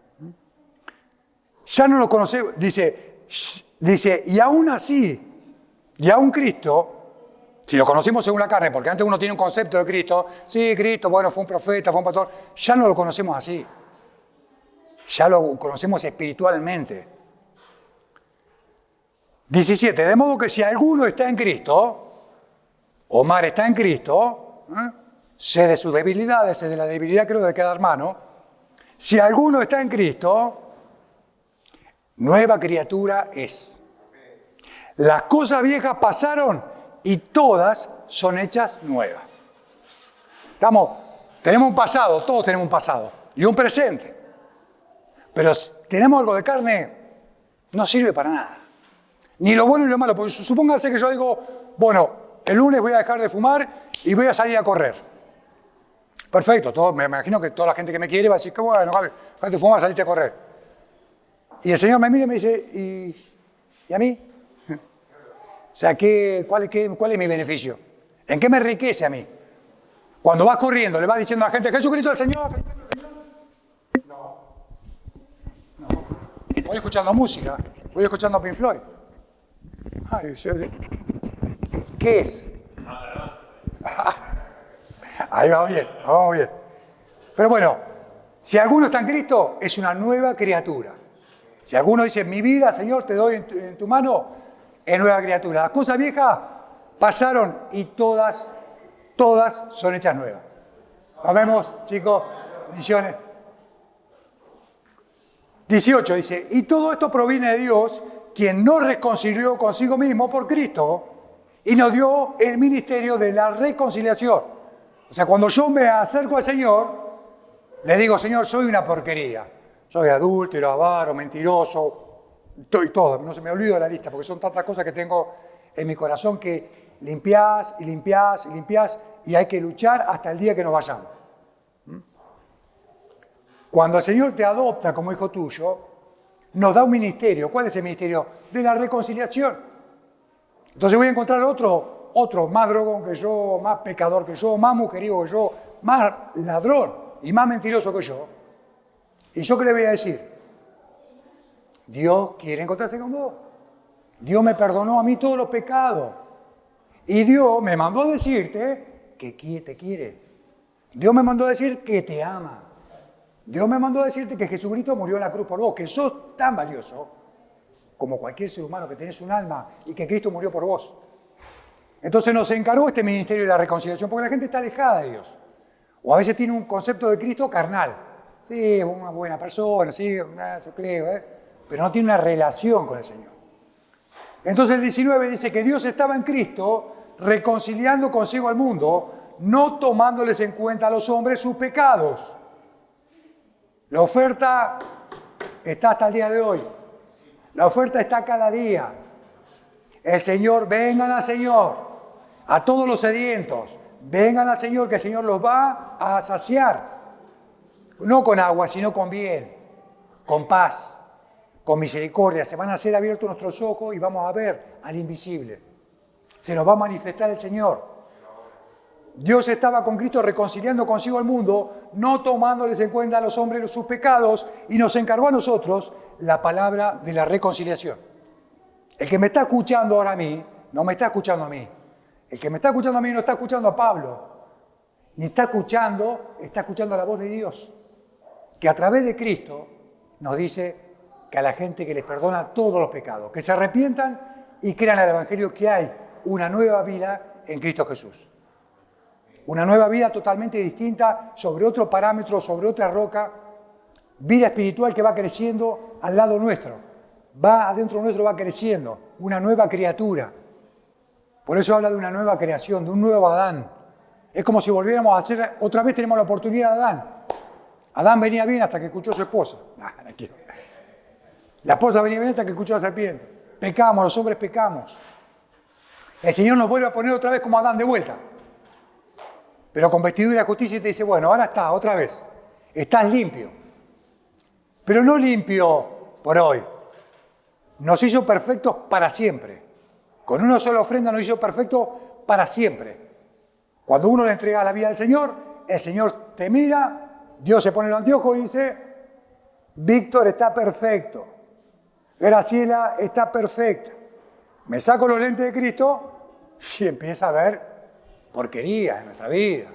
Ya no lo conocemos, dice, y aún así, y aún Cristo, si lo conocimos según la carne, porque antes uno tiene un concepto de Cristo, sí, Cristo, bueno, fue un profeta, fue un pastor, ya no lo conocemos así. Ya lo conocemos espiritualmente. 17, de modo que si alguno está en Cristo, Omar está en Cristo, sé de sus debilidades, sé de la debilidad creo de cada hermano, si alguno está en Cristo, nueva criatura es. Las cosas viejas pasaron y todas son hechas nuevas. Tenemos un pasado, todos tenemos un pasado y un presente. Pero si tenemos algo de carne, no sirve para nada. Ni lo bueno ni lo malo. Porque supóngase que yo digo, bueno, el lunes voy a dejar de fumar y voy a salir a correr. Perfecto, me imagino que toda la gente que me quiere va a decir, qué bueno, Javi, dejaste de fumar, saliste a correr. Y el Señor me mira y me dice, ¿y a mí? O sea, ¿cuál es mi beneficio? ¿En qué me enriquece a mí? Cuando vas corriendo, le vas diciendo a la gente, Jesucristo el Señor. No. Voy escuchando música, voy escuchando Pink Floyd. ¿Qué es? Ahí vamos bien. Pero bueno, si alguno está en Cristo, es una nueva criatura. Si alguno dice, mi vida, Señor, te doy en tu mano, es nueva criatura. Las cosas viejas pasaron y todas son hechas nuevas. Nos vemos, chicos. Bendiciones. 18 dice, y todo esto proviene de Dios, quien nos reconcilió consigo mismo por Cristo y nos dio el ministerio de la reconciliación. O sea, cuando yo me acerco al Señor, le digo, Señor, soy una porquería. Soy adúltero, avaro, mentiroso, y todo. No se me olvido de la lista, porque son tantas cosas que tengo en mi corazón que limpiás y hay que luchar hasta el día que nos vayamos. Cuando el Señor te adopta como hijo tuyo, nos da un ministerio. ¿Cuál es el ministerio? De la reconciliación. Entonces voy a encontrar otro más drogón que yo, más pecador que yo, más mujeriego que yo, más ladrón y más mentiroso que yo. ¿Y yo qué le voy a decir? Dios quiere encontrarse con vos. Dios me perdonó a mí todos los pecados. Y Dios me mandó a decirte que te quiere. Dios me mandó a decir que te ama. Dios me mandó a decirte que Jesucristo murió en la cruz por vos, que sos tan valioso como cualquier ser humano, que tenés un alma y que Cristo murió por vos. Entonces nos encargó este ministerio de la reconciliación, porque la gente está alejada de Dios. O a veces tiene un concepto de Cristo carnal. Sí, es una buena persona, sí, yo creo, pero no tiene una relación con el Señor. Entonces el 19 dice que Dios estaba en Cristo reconciliando consigo al mundo, no tomándoles en cuenta a los hombres sus pecados. La oferta está hasta el día de hoy. La oferta está cada día. El Señor, vengan al Señor, a todos los sedientos, vengan al Señor, que el Señor los va a saciar. No con agua, sino con bien, con paz, con misericordia. Se van a ser abiertos nuestros ojos y vamos a ver al invisible. Se nos va a manifestar el Señor. Dios estaba con Cristo reconciliando consigo al mundo, no tomándoles en cuenta a los hombres sus pecados, y nos encargó a nosotros la palabra de la reconciliación. El que me está escuchando ahora a mí, no me está escuchando a mí. El que me está escuchando a mí no está escuchando a Pablo, ni está escuchando la voz de Dios, que a través de Cristo nos dice que a la gente que les perdona todos los pecados, que se arrepientan y crean al Evangelio, que hay una nueva vida en Cristo Jesús. Una nueva vida totalmente distinta, sobre otro parámetro, sobre otra roca, vida espiritual que va creciendo al lado nuestro, va adentro nuestro, va creciendo, una nueva criatura. Por eso habla de una nueva creación, de un nuevo Adán. Es como si volviéramos a hacer, otra vez tenemos la oportunidad de Adán. Adán venía bien hasta que escuchó a su esposa. La esposa venía bien hasta que escuchó a la serpiente. Pecamos, los hombres pecamos. El Señor nos vuelve a poner otra vez como Adán de vuelta. Pero con vestidura de justicia, y te dice, bueno, ahora está, otra vez. Estás limpio. Pero no limpio por hoy. Nos hizo perfectos para siempre. Con una sola ofrenda nos hizo perfectos para siempre. Cuando uno le entrega la vida al Señor, el Señor te mira, Dios se pone los anteojos y dice, Víctor está perfecto. Graciela está perfecta. Me saco los lentes de Cristo y empieza a ver porquería en nuestra vida.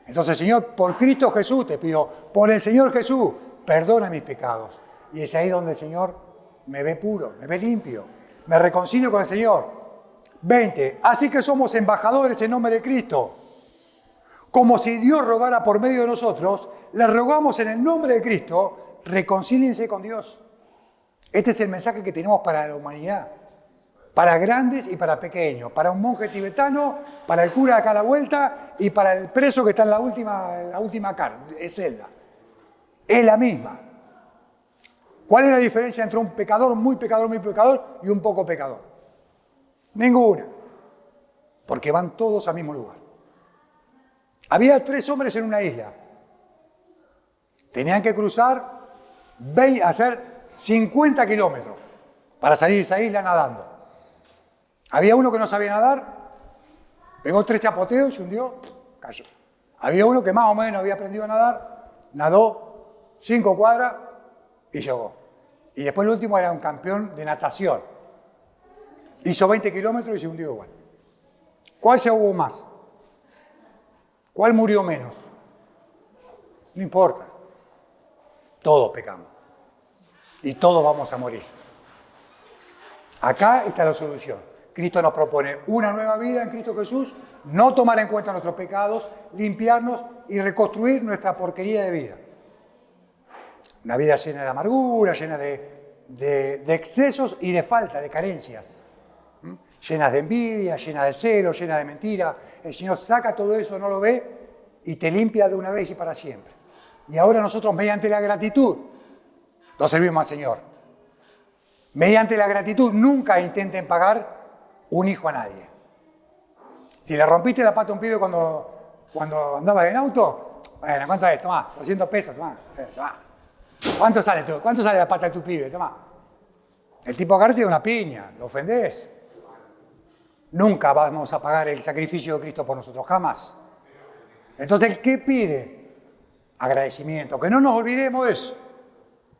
Entonces, Señor, por Cristo Jesús te pido, por el Señor Jesús, perdona mis pecados. Y es ahí donde el Señor me ve puro, me ve limpio, me reconcilio con el Señor. 20. Así que somos embajadores en nombre de Cristo. Como si Dios rogara por medio de nosotros, le rogamos en el nombre de Cristo, reconcíliense con Dios. Este es el mensaje que tenemos para la humanidad. Para grandes y para pequeños, para un monje tibetano, para el cura acá a la vuelta y para el preso que está en la última celda. Es la misma. ¿Cuál es la diferencia entre un pecador, muy pecador y un poco pecador? Ninguna. Porque van todos al mismo lugar. Había 3 hombres en una isla. Tenían que cruzar, hacer 50 kilómetros para salir de esa isla nadando. Había uno que no sabía nadar, pegó 3 chapoteos y se hundió, cayó. Había uno que más o menos había aprendido a nadar, nadó 5 cuadras y llegó. Y después el último era un campeón de natación. Hizo 20 kilómetros y se hundió igual. ¿Cuál se ahogó más? ¿Cuál murió menos? No importa. Todos pecamos. Y todos vamos a morir. Acá está la solución. Cristo nos propone una nueva vida en Cristo Jesús, no tomar en cuenta nuestros pecados, limpiarnos y reconstruir nuestra porquería de vida. Una vida llena de amargura, llena de excesos y de falta, de carencias. Llenas de envidia, llenas de celo, llenas de mentira. El Señor saca todo eso, no lo ve y te limpia de una vez y para siempre. Y ahora nosotros, mediante la gratitud, lo servimos al Señor. Mediante la gratitud, nunca intenten pagar un hijo a nadie. Si le rompiste la pata a un pibe cuando andabas en auto, bueno, ¿cuánto es? Tomá, 200 pesos, tomá. ¿Cuánto sale la pata de tu pibe? Tomá. El tipo acá te da una piña, lo ofendés. Nunca vamos a pagar el sacrificio de Cristo por nosotros, jamás. Entonces, ¿qué pide? Agradecimiento. Que no nos olvidemos de eso.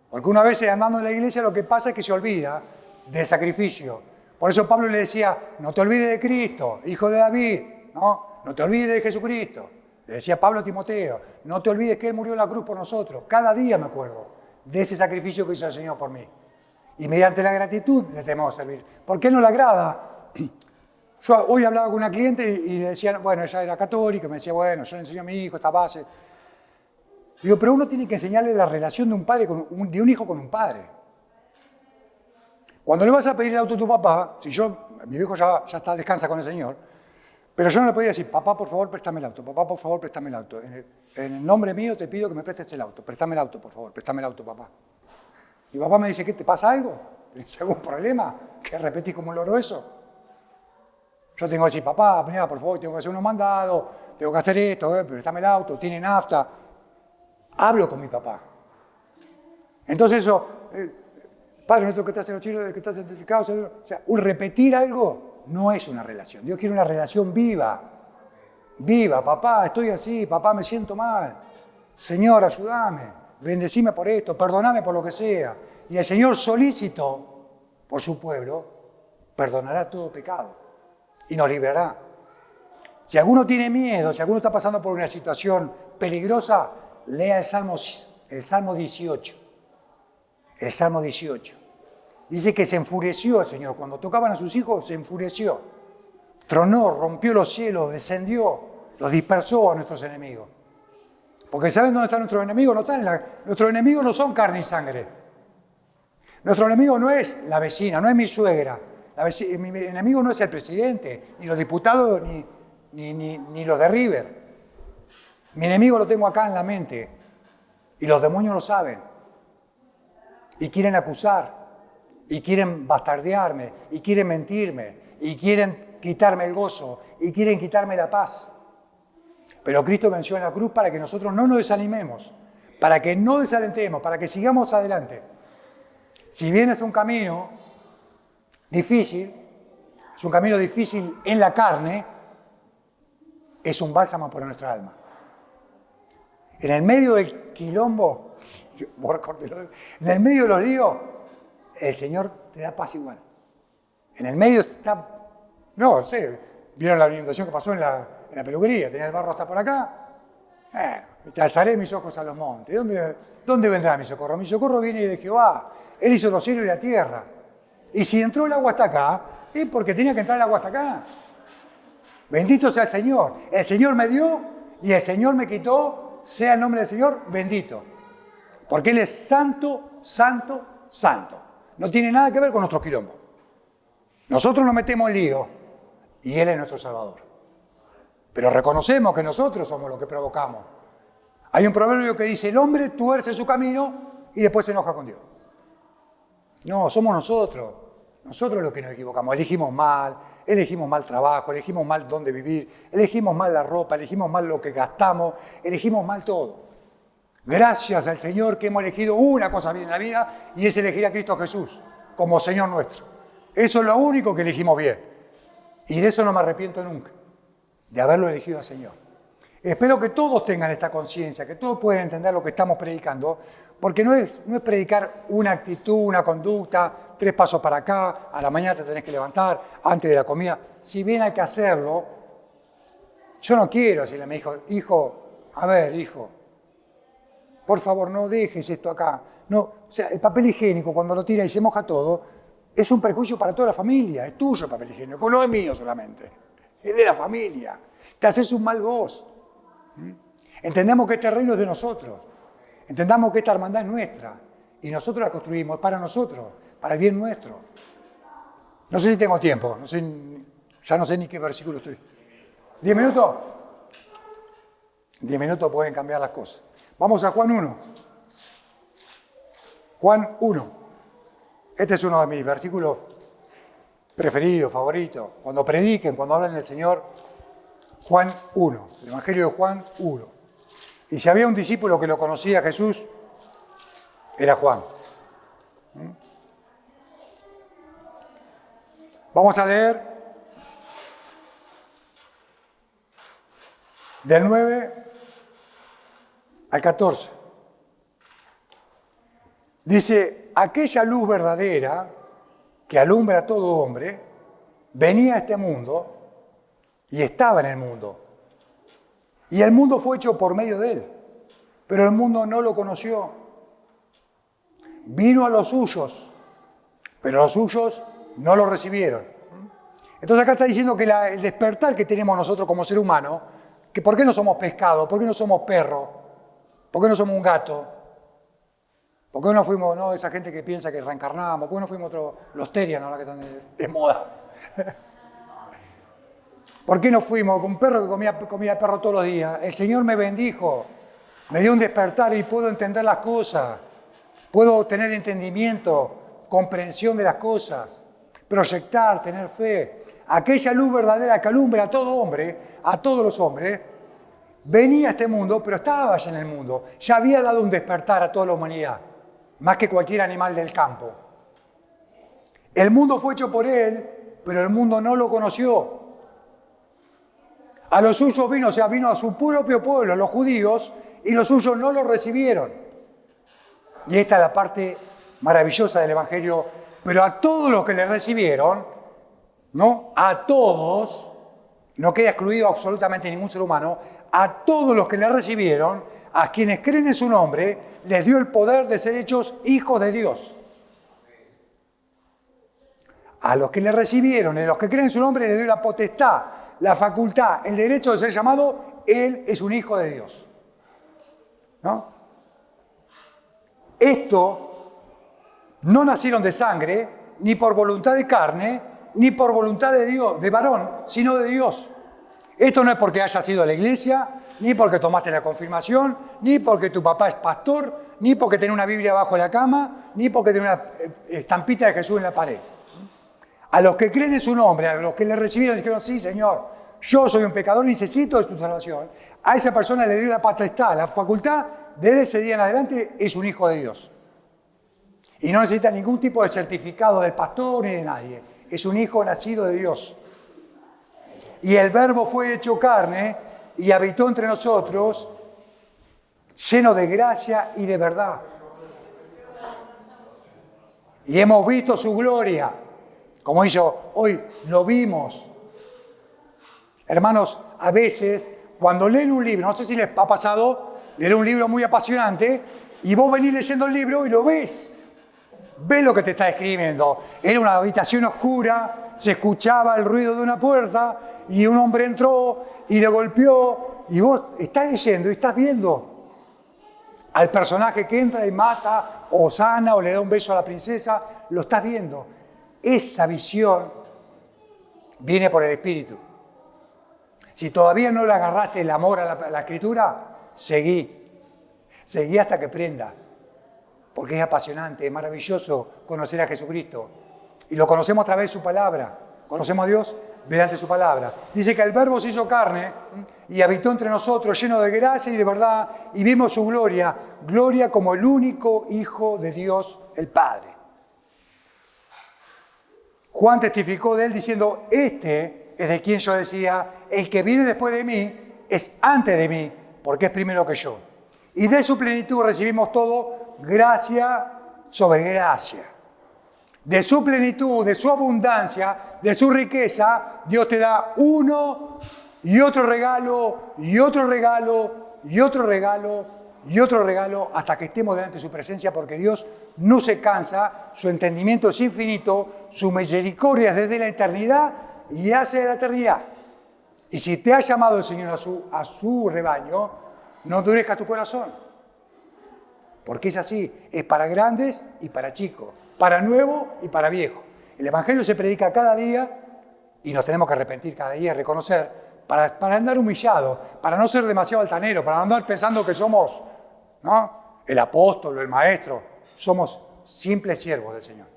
Porque una vez andando en la iglesia lo que pasa es que se olvida del sacrificio. Por eso Pablo le decía, no te olvides de Cristo, hijo de David, no te olvides de Jesucristo. Le decía Pablo a Timoteo, no te olvides que Él murió en la cruz por nosotros. Cada día me acuerdo de ese sacrificio que hizo el Señor por mí. Y mediante la gratitud le tenemos que servir. ¿Por qué no le agrada? Yo hoy hablaba con una cliente y le decía, bueno, ella era católica, me decía, bueno, yo le enseño a mi hijo esta base. Digo, pero uno tiene que enseñarle la relación de un padre, de un hijo con un padre. Cuando le vas a pedir el auto a tu papá, si mi viejo ya está, descansa con el Señor, pero yo no le podía decir, papá, por favor, préstame el auto, papá, por favor, préstame el auto. En el nombre mío te pido que me prestes el auto, préstame el auto, por favor, préstame el auto, papá. Y papá me dice, ¿qué te pasa algo? ¿Tienes algún problema? ¿Que repetís como un loro eso? Yo tengo que decir, papá, mira, por favor, tengo que hacer unos mandados, tengo que hacer esto, préstame el auto, tiene nafta. Hablo con mi papá. Entonces eso, Padre nuestro que estás en los cielos, que estás santificado, o sea, un repetir algo no es una relación. Dios quiere una relación viva. Viva, papá, estoy así, papá, me siento mal. Señor, ayúdame, bendecime por esto, perdóname por lo que sea. Y el Señor solícito por su pueblo, perdonará todo pecado y nos librará. Si alguno tiene miedo, si alguno está pasando por una situación peligrosa, lea el Salmo 18. El Salmo 18. Dice que se enfureció el Señor. Cuando tocaban a sus hijos, se enfureció. Tronó, rompió los cielos, descendió, los dispersó a nuestros enemigos. Porque ¿saben dónde están nuestros enemigos? Nuestros enemigos no son carne y sangre. Nuestro enemigo no es la vecina, no es mi suegra. Mi enemigo no es el presidente, ni los diputados, ni los de River. Mi enemigo lo tengo acá en la mente. Y los demonios lo saben. Y quieren acusar. Y quieren bastardearme. Y quieren mentirme. Y quieren quitarme el gozo. Y quieren quitarme la paz. Pero Cristo venció en la cruz para que nosotros no nos desanimemos. Para que no desalentemos. Para que sigamos adelante. Si bien es un camino difícil, es un camino difícil en la carne, es un bálsamo para nuestra alma. En el medio del quilombo, en el medio de los líos, el Señor te da paz igual. En el medio está, no sé, vieron la inundación que pasó en la peluquería, tenía el barro hasta por acá. Te alzaré mis ojos a los montes. ¿Dónde vendrá mi socorro? Mi socorro viene de Jehová. Él hizo los cielos y la tierra. Y si entró el agua hasta acá, es porque tenía que entrar el agua hasta acá. Bendito sea el Señor. El Señor me dio y el Señor me quitó. Sea el nombre del Señor bendito. Porque Él es santo, santo, santo. No tiene nada que ver con nuestro quilombo. Nosotros nos metemos en lío y Él es nuestro Salvador. Pero reconocemos que nosotros somos los que provocamos. Hay un proverbio que dice, el hombre tuerce su camino y después se enoja con Dios. No, somos nosotros. Nosotros los que nos equivocamos. Elegimos mal trabajo, elegimos mal dónde vivir, elegimos mal la ropa, elegimos mal lo que gastamos, elegimos mal todo. Gracias al Señor que hemos elegido una cosa bien en la vida y es elegir a Cristo Jesús como Señor nuestro. Eso es lo único que elegimos bien. Y de eso no me arrepiento nunca, de haberlo elegido al Señor. Espero que todos tengan esta conciencia, que todos puedan entender lo que estamos predicando, porque no es predicar una actitud, una conducta, 3 pasos para acá, a la mañana te tenés que levantar, antes de la comida. Si bien hay que hacerlo, yo no quiero decirle a mi hijo, a ver, hijo, por favor, no dejes esto acá. No, o sea, el papel higiénico, cuando lo tira y se moja todo, es un perjuicio para toda la familia. Es tuyo el papel higiénico, no es mío solamente. Es de la familia. Te haces un mal vos. Entendemos que este reino es de nosotros. Entendamos que esta hermandad es nuestra. Y nosotros la construimos para nosotros, para el bien nuestro. No sé si tengo tiempo. Ya no sé ni qué versículo estoy. ¿10 minutos? 10 minutos pueden cambiar las cosas. Vamos a Juan 1. Juan 1. Este es uno de mis versículos preferidos, favoritos. Cuando prediquen, cuando hablen del Señor, Juan 1. El Evangelio de Juan 1. Y si había un discípulo que lo conocía a Jesús, era Juan. Vamos a leer del 9 al 14. Dice, aquella luz verdadera que alumbra a todo hombre, venía a este mundo y estaba en el mundo. Y el mundo fue hecho por medio de él, pero el mundo no lo conoció. Vino a los suyos, pero los suyos no lo recibieron. Entonces acá está diciendo que el despertar que tenemos nosotros como ser humano, que por qué no somos pescado, por qué no somos perro, por qué no somos un gato, ¿Por qué no fuimos, no, esa gente que piensa que reencarnamos? ¿Por qué no fuimos los terianos, ahora que están de moda? ¿Por qué no fuimos con un perro que comía perro todos los días? El Señor me bendijo, me dio un despertar y puedo entender las cosas, puedo tener entendimiento, comprensión de las cosas, proyectar, tener fe. Aquella luz verdadera que alumbra a todo hombre, a todos los hombres, venía a este mundo, pero estaba ya en el mundo. Ya había dado un despertar a toda la humanidad, más que cualquier animal del campo. El mundo fue hecho por Él, pero el mundo no lo conoció. A los suyos vino, o sea, vino a su propio pueblo, los judíos, y los suyos no lo recibieron. Y esta es la parte maravillosa del Evangelio. Pero a todos los que le recibieron, ¿no? A todos, no queda excluido absolutamente ningún ser humano, a todos los que le recibieron, a quienes creen en su nombre, les dio el poder de ser hechos hijos de Dios. A los que le recibieron, a los que creen en su nombre, les dio la potestad, la facultad, el derecho de ser llamado, Él es un hijo de Dios. ¿No? Esto no nacieron de sangre, ni por voluntad de carne, ni por voluntad de Dios, de varón, sino de Dios. Esto no es porque hayas ido a la iglesia, ni porque tomaste la confirmación, ni porque tu papá es pastor, ni porque tiene una Biblia bajo la cama, ni porque tiene una estampita de Jesús en la pared. A los que creen en su nombre, a los que le recibieron, dijeron, sí, Señor, yo soy un pecador y necesito de tu salvación. A esa persona le dio la potestad, la facultad, desde ese día en adelante es un hijo de Dios. Y no necesita ningún tipo de certificado del pastor ni de nadie. Es un hijo nacido de Dios. Y el Verbo fue hecho carne y habitó entre nosotros, lleno de gracia y de verdad. Y hemos visto su gloria. Como hizo hoy, lo vimos. Hermanos, a veces, cuando leen un libro, no sé si les ha pasado, leer un libro muy apasionante, y vos venís leyendo el libro y lo ves. Ves lo que te está escribiendo. Era una habitación oscura, se escuchaba el ruido de una puerta, y un hombre entró y le golpeó, y vos estás leyendo y estás viendo al personaje que entra y mata, o sana, o le da un beso a la princesa, lo estás viendo. Esa visión viene por el Espíritu. Si todavía no le agarraste el amor a la Escritura, seguí. Seguí hasta que prenda. Porque es apasionante, es maravilloso conocer a Jesucristo. Y lo conocemos a través de su palabra. Conocemos a Dios mediante su palabra. Dice que el Verbo se hizo carne y habitó entre nosotros lleno de gracia y de verdad, y vimos su gloria, gloria como el único Hijo de Dios, el Padre. Juan testificó de él diciendo, este es de quien yo decía, el que viene después de mí es antes de mí, porque es primero que yo. Y de su plenitud recibimos todo, gracia sobre gracia. De su plenitud, de su abundancia, de su riqueza, Dios te da uno y otro regalo, y otro regalo, y otro regalo, y otro regalo, hasta que estemos delante de su presencia, porque Dios no se cansa, su entendimiento es infinito, su misericordia es desde la eternidad y hace de la eternidad. Y si te ha llamado el Señor a su rebaño, no endurezca tu corazón. Porque es así, es para grandes y para chicos, para nuevo y para viejo. El Evangelio se predica cada día y nos tenemos que arrepentir cada día, reconocer, para andar humillado, para no ser demasiado altanero, para no andar pensando que somos, ¿no?, el apóstol o el maestro. Somos simples siervos del Señor.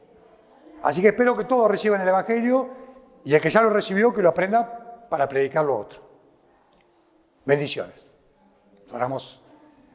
Así que espero que todos reciban el Evangelio y el que ya lo recibió, que lo aprenda para predicarlo a otro. Bendiciones. Oramos.